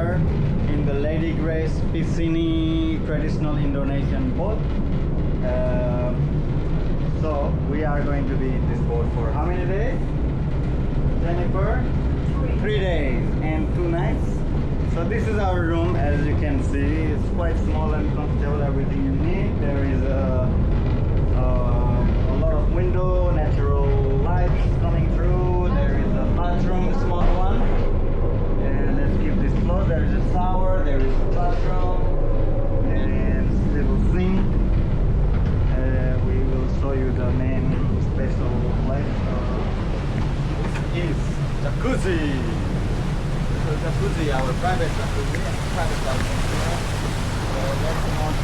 here in the Lady Grace Phinisi traditional Indonesian boat. So we are going to be in this boat for how many days, Jennifer? 3 days and 2 nights. So this is our room. As you can see, it's quite small and comfortable, everything you need. There is a lot of window, natural lights coming through. There is a bathroom, a small one, and let's keep this closed. There is a shower, there is a bathroom, and little sink. We will show you the main special place. This is jacuzzi. So jacuzzi, our private jacuzzi, private balcony here. So let's not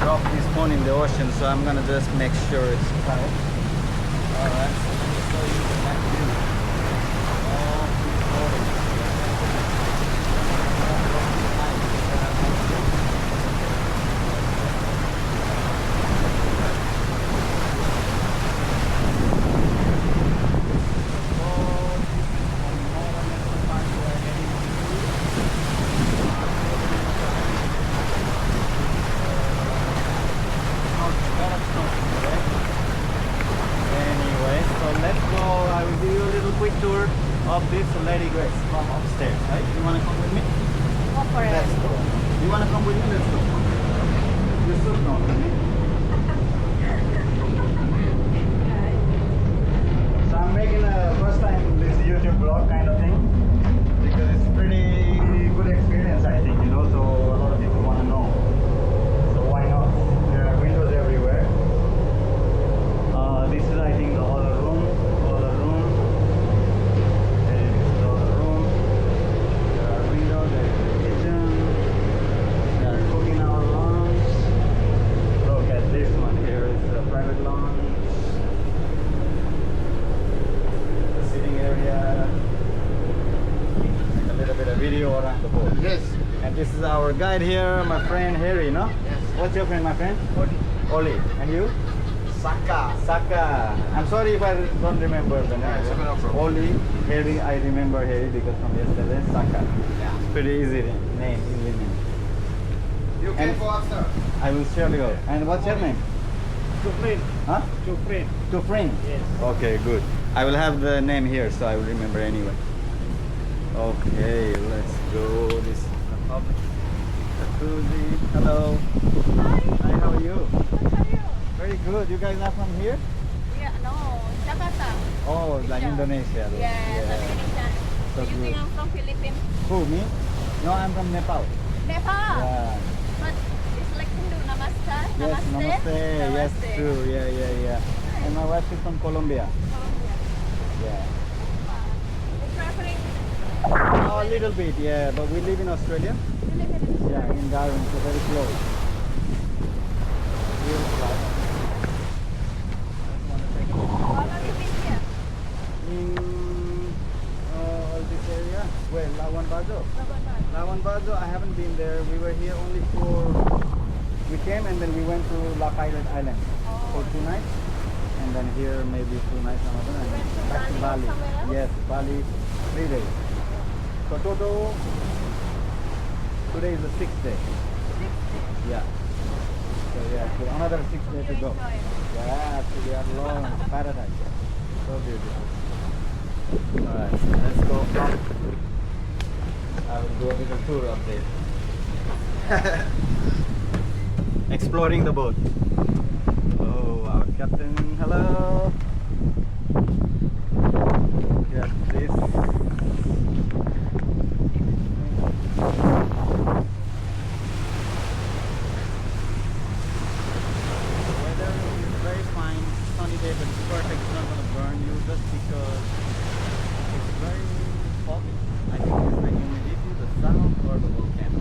drop this phone in the ocean, so I'm gonna just make sure it's tight. Alright, so let me show you the back view of this boat. Quick tour of this Lady Grace from upstairs, right? You want to come with me? Go for it. Let's go. You want to come with me? Let's go. You should come with me. So I'm making a first time this YouTube vlog kind of thing because it's pretty good experience, I think, you know, so a lot of people want to know. So why not? There are windows everywhere. This is, I think, the other room. Around the boat. Yes. And this is our guide here, my friend Harry, no? Yes. What's your friend, my friend? Oli. Oli. And you? Saka. Saka. I'm sorry if I don't remember the name. Yeah, no problem. Oli, Harry, I remember Harry because from yesterday, Saka. Yeah. Pretty easy name, Indian name. You can go after. I will surely go. And what's your name? Tufrin. Huh? Tufrin. Tufrin? Yes. Okay, good. I will have the name here so I will remember anyway. Okay, let's go. This is the hub. Jacuzzi. Hello. Hi. Hi, how are you? How are you? Very good. You guys are from here? Yeah, no, Jakarta. Oh, like Indonesia. Yes, I'm Indonesian. So You think good. I'm from Philippines? Who, me? No, I'm from Nepal. Nepal. Yeah. But it's like Hindu, namaste. Yes, namaste. Yes, Namaste. true. Yeah. And my wife is from Colombia. Colombia. Yeah. You're traveling. Oh, a little bit, yeah. But we live in Australia. You live in Australia? Yeah, in Darwin, so very close. Beautiful island. How long have you been here? In all this area. Well, Labuan Bajo. Labuan. Labuan Bajo, I haven't been there. We were here only we came and then we went to Lock Island for 2 nights. And then here maybe 2 nights another. And went to back to Bali Bali. or somewhere else? Yes, Bali, 3 days. So total, today is the 6th day. 6 days. Yeah. So yeah, so another 6 days to go. Enjoy it. Yeah, so we are alone in paradise. So beautiful. Alright, so let's go up. I will do a little tour update. Exploring the boat. Oh, our captain, hello. Yes, this. But it's perfect, it's not going to burn you just because it's very foggy. I think it's the humidity, the sound, or the volcano.